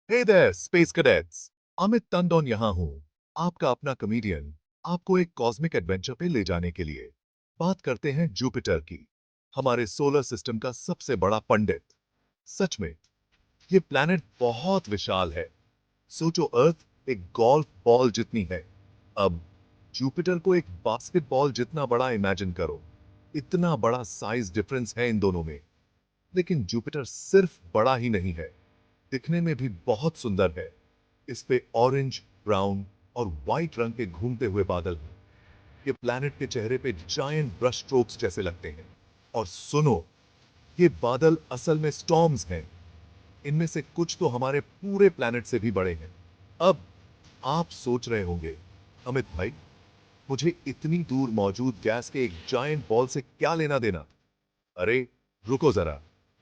Hey there space cadets, Amit Tandon यहाँ हूँ, आपका अपना कॉमेडियन, आपको एक कॉस्मिक एडवेंचर पे ले जाने के लिए। बात करते हैं जुपिटर की, हमारे सोलर सिस्टम का सबसे बड़ा पंडित। सच में ये प्लैनेट बहुत विशाल है। सोचो, अर्थ एक गोल्फ बॉल जितनी है। अब जुपिटर को एक बास्केटबॉल जितना बड़ा इमेजिन करो। इतना बड़ा साइज डिफरेंस है इन दोनों में। लेकिन जुपिटर सिर्फ बड़ा ही नहीं है, दिखने में भी बहुत सुंदर है। इस पे ऑरेंज, ब्राउन और व्हाइट रंग के घूमते हुए बादल हैं। ये प्लैनेट के चेहरे पे जायंट ब्रश स्ट्रोक्स जैसे लगते हैं। और सुनो, ये बादल असल में स्टॉर्म्स हैं। इनमें से कुछ तो हमारे पूरे प्लैनेट से भी बड़े हैं। अब आप सोच रहे होंगे, अमित भाई, मुझे इतनी दूर मौजूद गैस के एक जायंट बॉल से क्या लेना देना? अरे रुको जरा,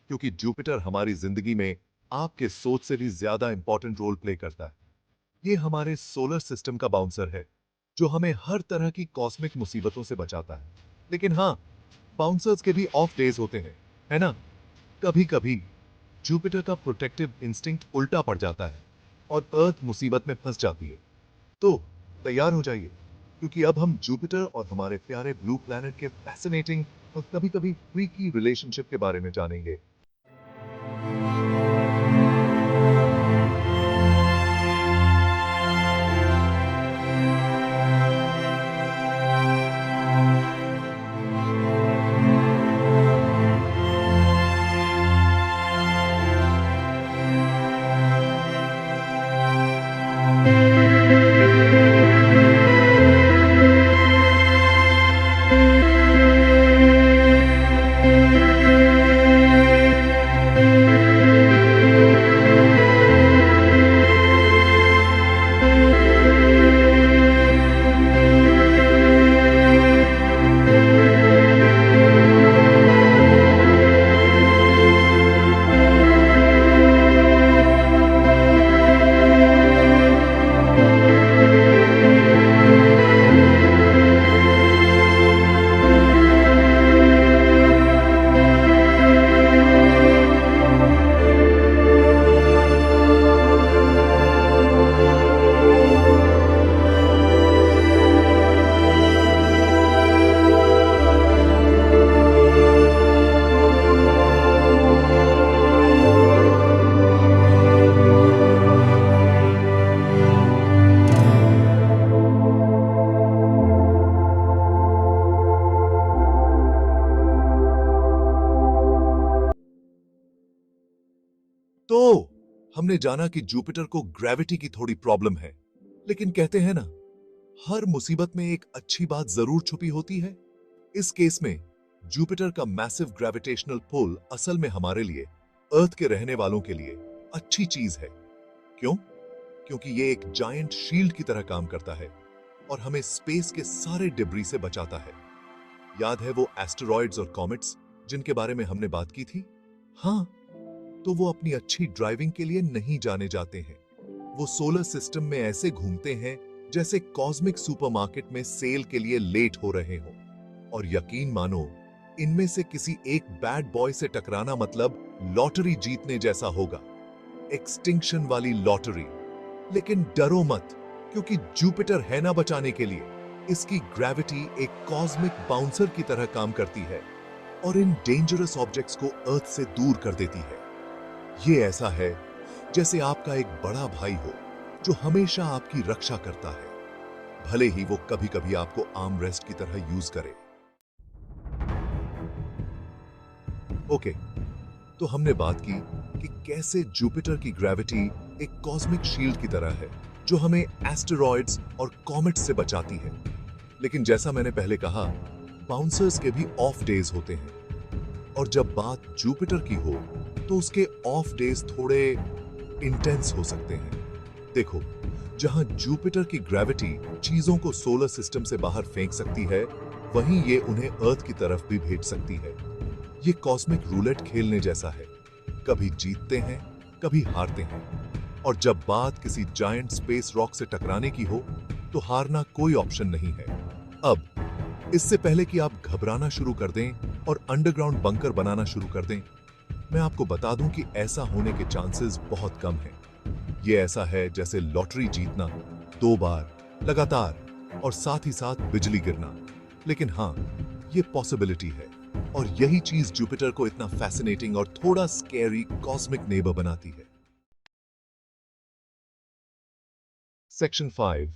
क्योंकि जुपिटर हमारी जिंदगी में आपके सोच से भी ज्यादा इंपॉर्टेंट रोल प्ले करता है। ये हमारे सोलर सिस्टम का बाउंसर है, जो हमें हर तरह की कॉस्मिक मुसीबतों से बचाता है। लेकिन हाँ, बाउंसर्स के भी ऑफ डेज होते हैं, है ना? कभी कभी जुपिटर का प्रोटेक्टिव इंस्टिंक्ट उल्टा पड़ जाता है और अर्थ मुसीबत में फंस जाती है। तो तैयार हो जाइए, क्योंकि अब हम जुपिटर और हमारे प्यारे ब्लू प्लैनेट के फैसिनेटिंग और कभी कभी फ्रीकी रिलेशनशिप के बारे में जानेंगे। तो हमने जाना कि जुपिटर को ग्रेविटी की थोड़ी प्रॉब्लम है, लेकिन कहते हैं ना, हर मुसीबत में एक अच्छी बात जरूर छुपी होती है। इस केस में जुपिटर का मैसिव ग्रेविटेशनल पुल असल में हमारे लिए, अर्थ के रहने वालों के लिए अच्छी चीज है। क्यों? क्योंकि ये एक जायंट शील्ड की तरह काम करता है और हमें स्पेस के सारे डिब्री से बचाता है। याद है वो एस्टेरॉइड्स और कॉमेट्स जिनके बारे में हमने बात की थी? हाँ, तो वो अपनी अच्छी ड्राइविंग के लिए नहीं जाने जाते हैं। वो सोलर सिस्टम में ऐसे घूमते हैं जैसे कॉस्मिक सुपरमार्केट में सेल के लिए लेट हो रहे हों। और यकीन मानो, इनमें से किसी एक बैड बॉय से टकराना मतलब लॉटरी जीतने जैसा होगा, एक्सटिंक्शन वाली लॉटरी। लेकिन डरो मत, क्योंकि जुपिटर है ना बचाने के लिए। इसकी ग्रेविटी एक कॉस्मिक बाउंसर की तरह काम करती है और इन डेंजरस ऑब्जेक्ट्स को अर्थ से दूर कर देती है। ये ऐसा है जैसे आपका एक बड़ा भाई हो जो हमेशा आपकी रक्षा करता है, भले ही वो कभी कभी आपको आर्म रेस्ट की तरह यूज करे। ओके, तो हमने बात की कि कैसे जुपिटर की ग्रेविटी एक कॉस्मिक शील्ड की तरह है जो हमें एस्टेरॉइड्स और कॉमेट्स से बचाती है। लेकिन जैसा मैंने पहले कहा, बाउंसर्स के भी ऑफ डेज होते हैं। और जब बात जुपिटर की हो तो उसके ऑफ डेज थोड़े इंटेंस हो सकते हैं। देखो, जहां जुपिटर की ग्रेविटी चीजों को सोलर सिस्टम से बाहर फेंक सकती है, वहीं ये उन्हें अर्थ की तरफ भी भेज सकती है। ये कॉस्मिक रूलेट खेलने जैसा है, कभी जीतते हैं, कभी हारते हैं। और जब बात किसी जायंट स्पेस रॉक से टकराने की हो तो हारना कोई ऑप्शन नहीं है। अब इससे पहले कि आप घबराना शुरू कर दें और अंडरग्राउंड बंकर बनाना शुरू कर दें, मैं आपको बता दूं कि ऐसा होने के चांसेस बहुत कम हैं। ये ऐसा है जैसे लॉटरी जीतना 2 बार लगातार और साथ ही साथ बिजली गिरना। लेकिन हाँ, ये पॉसिबिलिटी है और यही चीज जुपिटर को इतना फैसिनेटिंग और थोड़ा स्कैरी कॉस्मिक नेबर बनाती है। Section 5,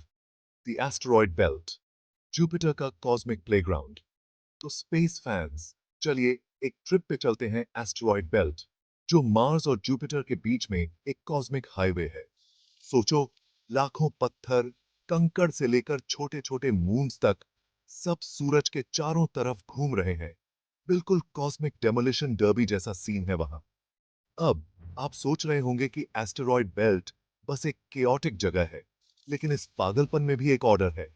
the asteroid belt, Jupiter का कॉस्मिक प्लेग्राउंड। तो स्पेस फैंस, चलिए एक ट्रिप पे चलते हैं एस्टेरॉयड बेल्ट, जो मार्स और जुपिटर के बीच में एक कॉस्मिक हाईवे है। सोचो, लाखों पत्थर, कंकड़ से लेकर छोटे छोटे मून्स तक, सब सूरज के चारों तरफ घूम रहे हैं। बिल्कुल कॉस्मिक डेमोलिशन डर्बी जैसा सीन है वहां। अब आप सोच रहे होंगे कि एस्टेरॉयड बेल्ट बस एक केओटिक जगह है, लेकिन इस पागलपन में भी एक ऑर्डर है।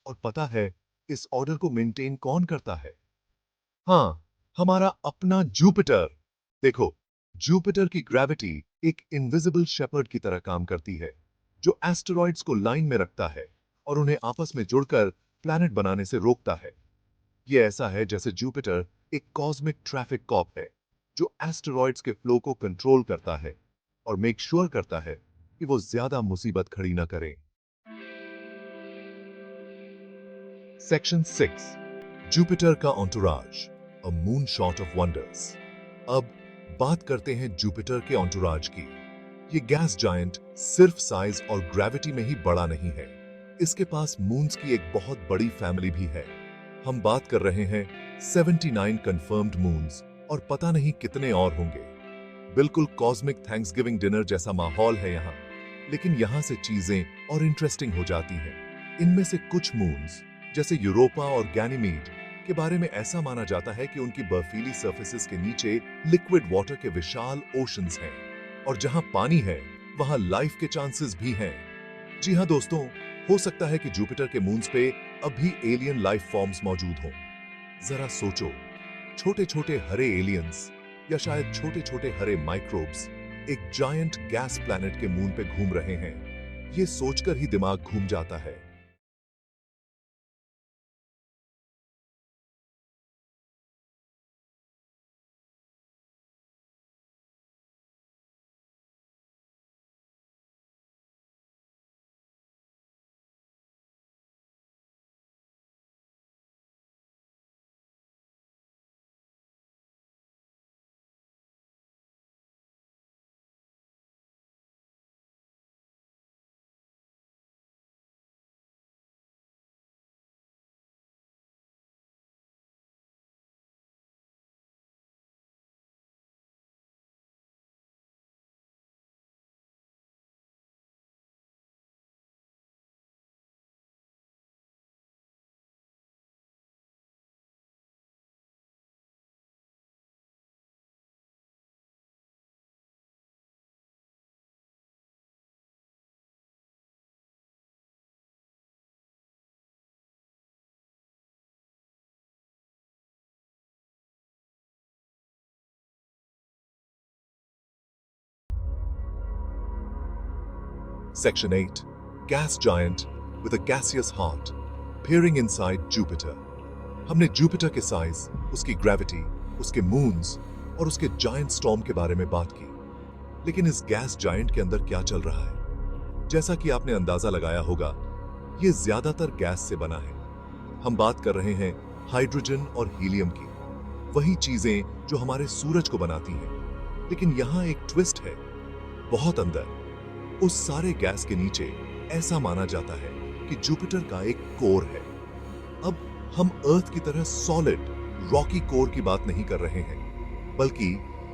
और पता है इस ऑर्डर को मेंटेन कौन करता है? हाँ, हमारा अपना जुपिटर। देखो, जुपिटर की ग्रेविटी एक इनविजिबल शेपर्ड की तरह काम करती है, जो एस्टेरॉइड्स को लाइन में रखता है और उन्हें आपस में जुड़कर प्लैनेट बनाने से रोकता है। ये ऐसा है जैसे जुपिटर एक कॉस्मिक ट्रैफिक कॉप है, जो एस्टेरॉइड्स के फ्लो को कंट्रोल करता है और मेक श्योर करता है कि वो ज्यादा मुसीबत खड़ी ना करें। सेक्शन 6, जुपिटर का entourage, a moon shot of wonders. अब बात करते हैं जुपिटर के एंटोराज की। ये गैस जायंट सिर्फ साइज और ग्रेविटी में ही बड़ा नहीं है, इसके पास मून्स की एक बहुत बड़ी फैमिली भी है। हम बात कर रहे हैं 79 कंफर्म्ड मून्स और पता नहीं कितने और होंगे। बिल्कुल कॉस्मिक थैंक्सगिविंग डिनर जैसा माहौल है यहाँ। लेकिन यहाँ से चीजें और इंटरेस्टिंग हो जाती हैं। इनमें से कुछ मून्स, जैसे यूरोपा और गैनीमीड, के बारे में ऐसा माना जाता है कि उनकी बर्फीली सरफेसेस के नीचे लिक्विड वाटर के विशाल ओशंस हैं और जहां पानी है वहां लाइफ के चांसेस भी हैं। जी हाँ दोस्तों, हो सकता है कि जुपिटर के मून्स पे अब भी एलियन लाइफ फॉर्म्स मौजूद हों। जरा सोचो, छोटे छोटे हरे एलियंस या शायद छोटे छोटे हरे माइक्रोब्स एक जायंट गैस प्लैनेट के मून पे घूम रहे हैं। ये सोचकर ही दिमाग घूम जाता है। Section 8, gas giant with a gaseous heart, peering inside Jupiter. हमने जुपिटर के साइज, उसकी ग्रेविटी, उसके मून्स और उसके जायंट स्टॉर्म के बारे में बात की। लेकिन इस गैस जायंट के अंदर क्या चल रहा है? जैसा कि आपने अंदाजा लगाया होगा, ये ज्यादातर गैस से बना है। हम बात कर रहे हैं हाइड्रोजन और हीलियम की, वही चीजें जो हमारे सूरज को बनाती हैं। लेकिन यहां एक ट्विस्ट है। बहुत अंदर, उस सारे गैस के नीचे, ऐसा माना जाता है कि जुपिटर का एक कोर है। अब हम अर्थ की तरह सॉलिड रॉकी कोर की बात नहीं कर रहे हैं, बल्कि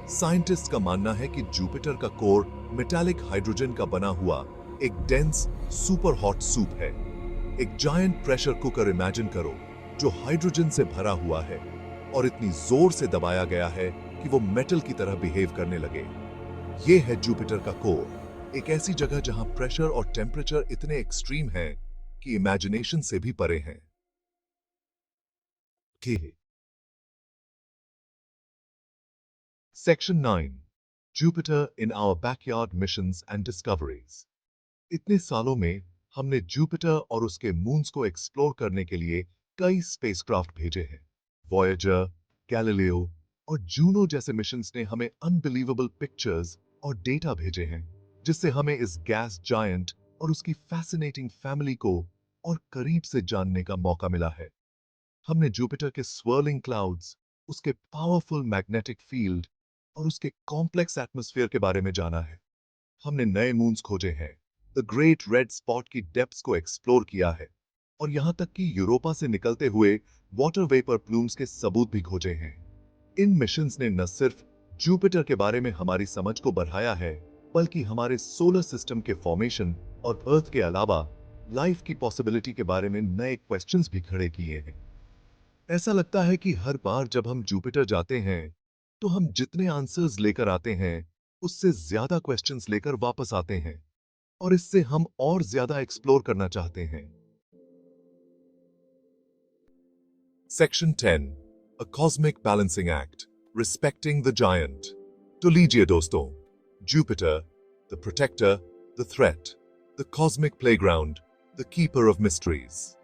साइंटिस्ट का मानना है कि जुपिटर का कोर मेटालिक हाइड्रोजन का बना हुआ एक डेंस सुपर हॉट सूप है। एक जायंट प्रेशर कुकर इमेजिन करो, जो हाइड्रोजन से भरा हुआ है और इतनी जोर से दबाया गया है कि वो मेटल की तरह बिहेव करने लगे। ये है जुपिटर का कोर, एक ऐसी जगह जहां प्रेशर और टेम्परेचर इतने एक्सट्रीम हैं कि इमेजिनेशन से भी परे हैं। Section 9, Jupiter in our backyard missions and discoveries. इतने सालों में हमने जुपिटर और उसके मून्स को एक्सप्लोर करने के लिए कई स्पेसक्राफ्ट भेजे हैं। वॉयेजर, गैलीलियो और जूनो जैसे मिशंस ने हमें अनबिलीवेबल पिक्चर्स और डेटा भेजे हैं, जिससे हमें इस गैस जायंट और उसकी फैसिनेटिंग फैमिली को और करीब से जानने का मौका मिला है। हमने जुपिटर के स्वर्लिंग क्लाउड्स, उसके पावरफुल मैग्नेटिक फील्ड और उसके कॉम्प्लेक्स एटमॉस्फेयर के बारे में जाना है। हमने नए मून्स खोजे हैं, द ग्रेट रेड स्पॉट की डेप्थ्स को एक्सप्लोर किया है और यहां तक कि यूरोपा से निकलते हुए वाटर वेपर प्लूम्स के सबूत भी खोजे हैं। इन मिशंस ने न सिर्फ जुपिटर के बारे में हमारी समझ को बढ़ाया है, बल्कि हमारे सोलर सिस्टम के फॉर्मेशन और अर्थ के अलावा लाइफ की पॉसिबिलिटी के बारे में नए क्वेश्चंस भी खड़े किए हैं। ऐसा लगता है कि हर बार जब हम जुपिटर जाते हैं, तो हम जितने आंसर्स लेकर आते हैं, उससे ज्यादा क्वेश्चंस लेकर वापस आते हैं और इससे हम और ज्यादा एक्सप्लोर करना चाहते हैं। Section 10, a cosmic balancing act, respecting the giant. तो लीजिए दोस्तों, Jupiter, the protector, the threat, the cosmic playground, the keeper of mysteries.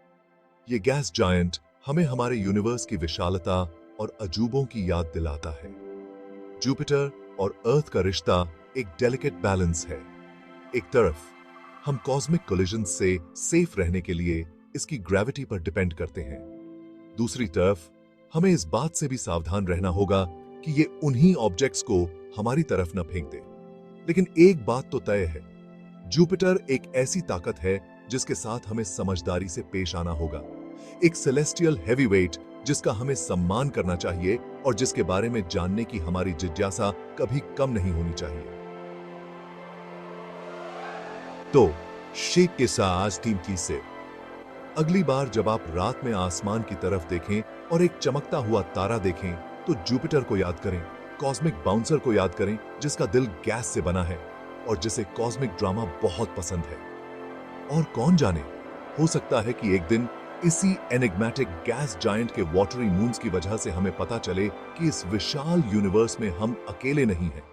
ये गैस जायंट हमें हमारे यूनिवर्स की विशालता और अजूबों की याद दिलाता है। जुपिटर और अर्थ का रिश्ता एक डेलिकेट बैलेंस है। एक तरफ हम कॉस्मिक कोलिजन से सेफ रहने के लिए इसकी ग्रेविटी पर डिपेंड करते हैं। दूसरी तरफ हमें इस बात से भी सावधान रहना होगा कि ये उन्हीं ऑब्जेक्ट्स को हमारी तरफ न फेंक दे। लेकिन एक बात तो तय है, जुपिटर एक ऐसी ताकत है जिसके साथ हमें समझदारी से पेश आना होगा। एक सेलेस्टियल हैवीवेट जिसका हमें सम्मान करना चाहिए और जिसके बारे में जानने की हमारी जिज्ञासा कभी कम नहीं होनी चाहिए। तो शेख के साथ कीमती से अगली बार जब आप रात में आसमान की तरफ देखें और एक चमकता हुआ तारा देखें, तो जुपिटर को याद करें, कॉस्मिक बाउंसर को याद करें जिसका दिल गैस से बना है और जिसे कॉस्मिक ड्रामा बहुत पसंद है। और कौन जाने, हो सकता है कि एक दिन इसी एनिग्मेटिक गैस जायंट के वाटरी मून्स की वजह से हमें पता चले कि इस विशाल यूनिवर्स में हम अकेले नहीं हैं।